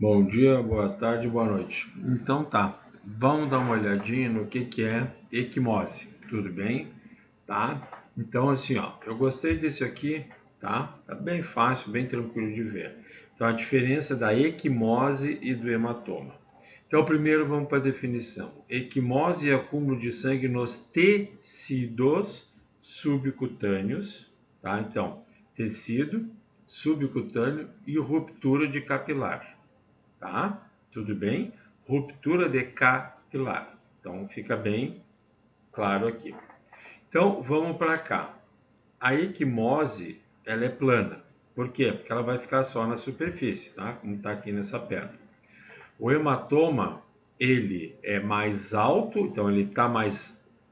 Bom dia, boa tarde, boa noite. Então tá, vamos dar uma olhadinha no que é equimose, tudo bem? Tá? Então assim, ó, eu gostei desse aqui, tá? Tá bem fácil, bem tranquilo de ver. Então a diferença da equimose e do hematoma. Então primeiro vamos para a definição. Equimose é acúmulo de sangue nos tecidos subcutâneos, tá? Então, tecido subcutâneo e ruptura de capilar, tá? Tudo bem? Ruptura de capilar. Então fica bem claro aqui. Então vamos para cá. A equimose, ela é plana. Por quê? Porque ela vai ficar só na superfície, tá? Como está aqui nessa perna. O hematoma, ele é mais alto, então ele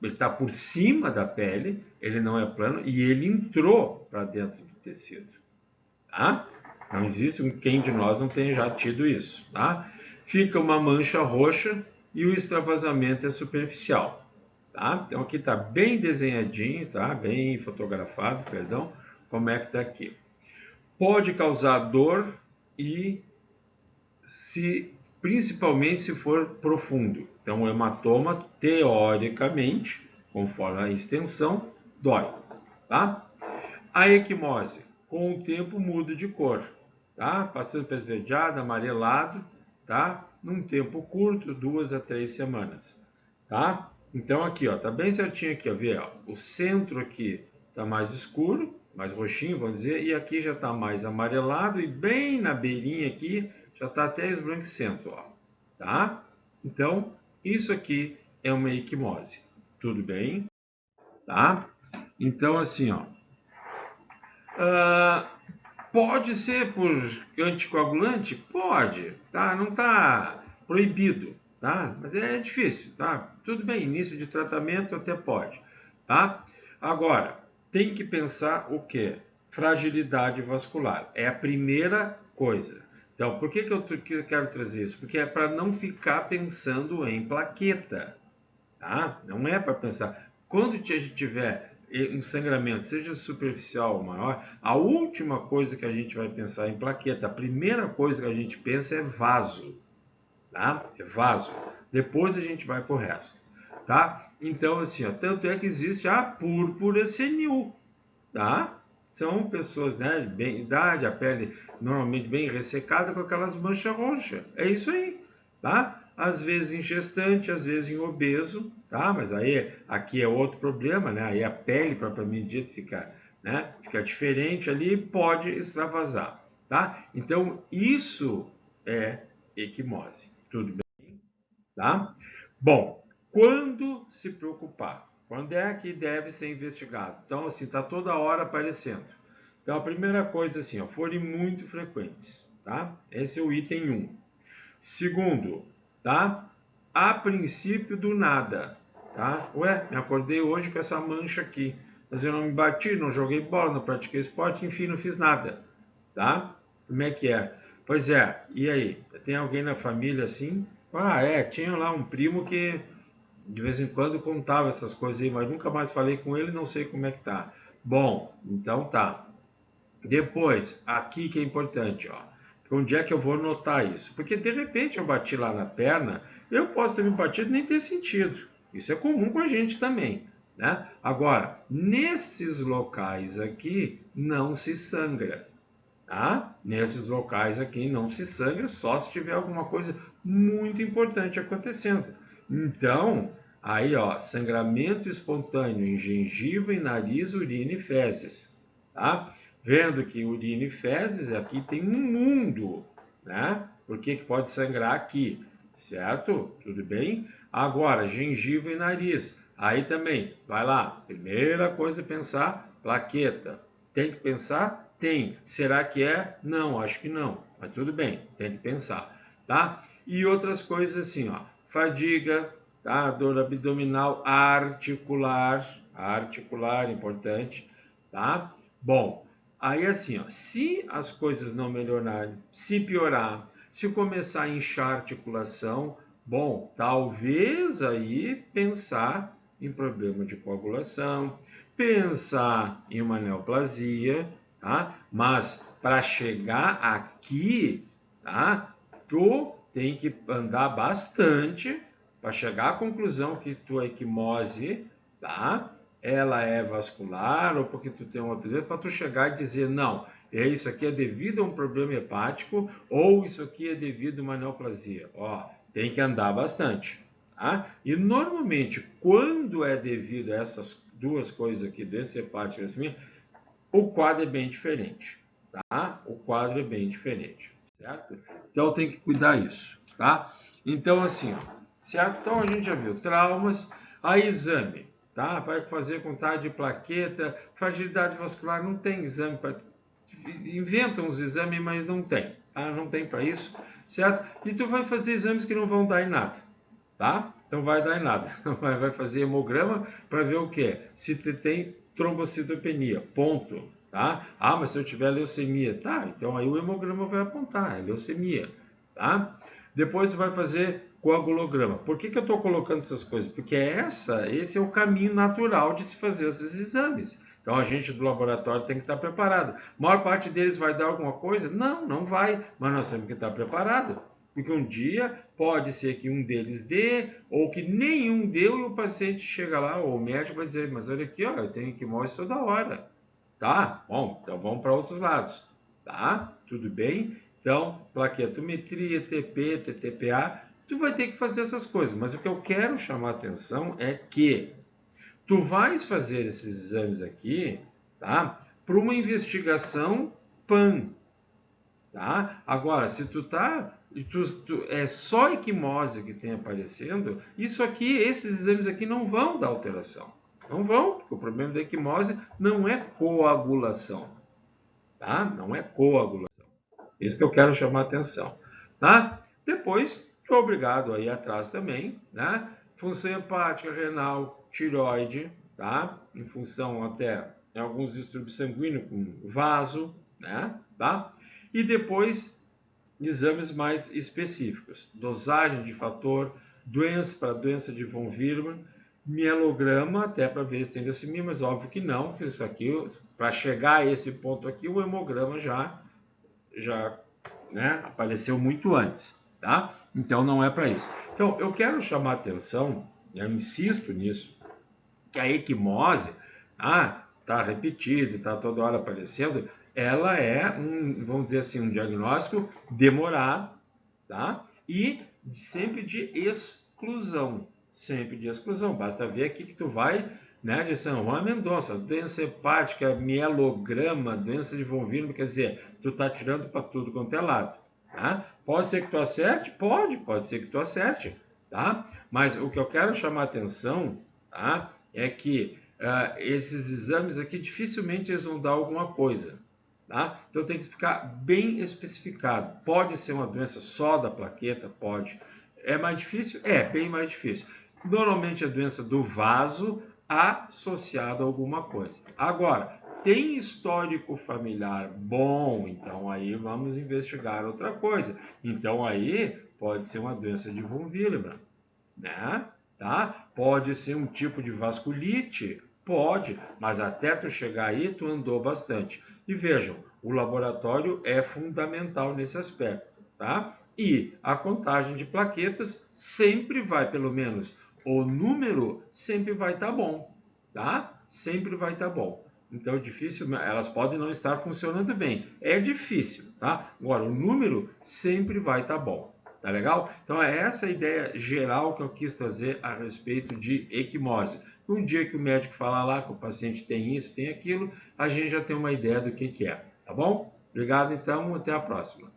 está por cima da pele, ele não é plano e ele entrou para dentro do tecido, tá? Não existe quem de nós não tenha já tido isso, tá? Fica uma mancha roxa e o extravasamento é superficial, tá? Então aqui está bem desenhadinho, tá? Bem fotografado, perdão, como é que está aqui. Pode causar dor e principalmente se for profundo. Então o hematoma, teoricamente, conforme a extensão, dói, tá? A equimose, com o tempo muda de cor, tá? Passando para esverdeado, amarelado, tá? Num tempo curto, 2 a 3 semanas, tá? Então aqui, ó, tá bem certinho aqui, ó, vê, ó, o centro aqui tá mais escuro, mais roxinho, vamos dizer, e aqui já tá mais amarelado e bem na beirinha aqui já tá até esbranquiçento, ó, tá? Então, isso aqui é uma equimose, tudo bem? Tá? Então, assim, ó, ah, pode ser por anticoagulante? Pode, tá? Não está proibido, tá? Mas é difícil, tá? Tudo bem, início de tratamento até pode, tá? Agora, tem que pensar o quê? Fragilidade vascular. É a primeira coisa. Então, por que eu quero trazer isso? Porque é para não ficar pensando em plaqueta, tá? Não é para pensar. Quando a gente tiver um sangramento, seja superficial ou maior, a última coisa que a gente vai pensar em plaqueta, a primeira coisa que a gente pensa é vaso, tá? É vaso. Depois a gente vai pro resto, tá? Então, assim, ó, tanto é que existe a púrpura senil, tá? São pessoas, né, de bem idade, a pele normalmente bem ressecada com aquelas manchas roxas. É isso aí, tá? Às vezes em gestante, às vezes em obeso, tá? Mas aí aqui é outro problema, né? Aí a pele propriamente dita fica, né, fica diferente ali, pode extravasar, tá? Então isso é equimose. Tudo bem, tá? Bom, quando se preocupar? Quando é que deve ser investigado? Então, assim, está toda hora aparecendo. Então, a primeira coisa, assim, ó, forem muito frequentes, tá? Esse é o item 1. Segundo, tá? A princípio do nada, tá? Ué, me acordei hoje com essa mancha aqui, mas eu não me bati, não joguei bola, não pratiquei esporte, enfim, não fiz nada, tá? Como é que é? Pois é, e aí? Tem alguém na família assim? Ah, é, tinha lá um primo que de vez em quando contava essas coisas aí, mas nunca mais falei com ele, não sei como é que tá. Bom, então tá. Depois, aqui que é importante, ó. Onde é que eu vou notar isso? Porque de repente eu bati lá na perna, eu posso ter me batido e nem ter sentido. Isso é comum com a gente também, né? Agora, nesses locais aqui não se sangra, tá? Nesses locais aqui não se sangra, só se tiver alguma coisa muito importante acontecendo. Então, aí ó, sangramento espontâneo em gengiva, em nariz, urina e fezes, tá? Vendo que urina e fezes aqui tem um mundo, né? Por que que pode sangrar aqui, certo? Tudo bem? Agora, gengiva e nariz. Aí também, vai lá, primeira coisa pensar, plaqueta. Tem que pensar? Tem. Será que é? Não, acho que não. Mas tudo bem, tem que pensar, tá? E outras coisas assim, ó. Fadiga, tá? Dor abdominal articular, importante, tá? Bom, aí assim, ó, se as coisas não melhorarem, se piorar, se começar a inchar a articulação, bom, talvez aí pensar em problema de coagulação, pensar em uma neoplasia, tá? Mas para chegar aqui, tá? tu tem que andar bastante para chegar à conclusão que tua equimose, tá? Ela é vascular ou porque tu tem um outro dedo, para tu chegar e dizer, não, isso aqui é devido a um problema hepático ou isso aqui é devido a uma neoplasia. Ó, tem que andar bastante, tá? E normalmente, quando é devido a essas duas coisas aqui, doença hepática e leucemia, o quadro é bem diferente, tá? O quadro é bem diferente, certo? Então tem que cuidar isso, tá? Então assim, ó, certo? Então a gente já viu traumas, aí exame, tá? Vai fazer contagem de plaqueta, fragilidade vascular, não tem exame para inventam os exames, mas não tem, tá? Não tem para isso, certo? E tu vai fazer exames que não vão dar em nada, tá? Então vai dar em nada. Vai fazer hemograma para ver o que? Se tem trombocitopenia, ponto, tá? Ah, mas se eu tiver leucemia, tá? Então aí o hemograma vai apontar, é leucemia, tá? Depois tu vai fazer coagulograma. Por que eu estou colocando essas coisas? Porque esse é o caminho natural de se fazer esses exames. Então a gente do laboratório tem que estar preparado. A maior parte deles vai dar alguma coisa? Não, não vai, mas nós temos que estar preparado. Porque um dia pode ser que um deles dê, ou que nenhum deu e o paciente chega lá, ou o médico vai dizer, mas olha aqui, ó, eu tenho equimose toda hora. Tá? Bom, então vamos para outros lados. Tá? Tudo bem? Então, plaquetometria, TP, TTPA, tu vai ter que fazer essas coisas. Mas o que eu quero chamar a atenção é que tu vais fazer esses exames aqui, tá? Para uma investigação PAN, tá? Agora, se tu tá, é só equimose que tem aparecendo, isso aqui, esses exames aqui não vão dar alteração. Não vão, porque o problema da equimose não é coagulação, tá? Não é coagulação. Isso que eu quero chamar a atenção, tá? Depois, estou obrigado a ir atrás também, né? Função hepática, renal, tireoide, tá? Em função até em alguns distúrbios sanguíneos com vaso, né? Tá? E depois, exames mais específicos. Dosagem de fator, doença para doença de von Willebrand, mielograma, até para ver se tem leucemia, mas óbvio que não, que isso aqui, para chegar a esse ponto aqui, o hemograma já né, apareceu muito antes, tá? Então não é para isso. Então eu quero chamar a atenção, eu insisto nisso, que a equimose, está repetido, está toda hora aparecendo, ela é vamos dizer assim, um diagnóstico demorado, tá? E sempre de exclusão, sempre de exclusão. Basta ver aqui que tu vai, né, de São Juan Mendonça, doença hepática, mielograma, doença de von Willebrand, quer dizer, tu tá tirando para tudo quanto é lado, tá? Pode ser que tu acerte? Pode ser que tu acerte, tá? Mas o que eu quero chamar a atenção, tá, é que esses exames aqui dificilmente eles vão dar alguma coisa, tá? Então tem que ficar bem especificado. Pode ser uma doença só da plaqueta? Pode. É mais difícil? É, bem mais difícil. Normalmente é doença do vaso associada a alguma coisa. Agora, tem histórico familiar bom, então aí vamos investigar outra coisa. Então aí pode ser uma doença de von Willebrand, né? Tá? Pode ser um tipo de vasculite, pode, mas até tu chegar aí tu andou bastante. E vejam, o laboratório é fundamental nesse aspecto, tá? E a contagem de plaquetas sempre vai, pelo menos o número sempre vai estar bom, tá? Sempre vai estar bom. Então, é difícil, elas podem não estar funcionando bem. É difícil, tá? Agora, o número sempre vai estar bom. Tá legal? Então é essa a ideia geral que eu quis trazer a respeito de equimose. Um dia que o médico falar lá que o paciente tem isso, tem aquilo, a gente já tem uma ideia do que é, tá bom? Obrigado então, até a próxima.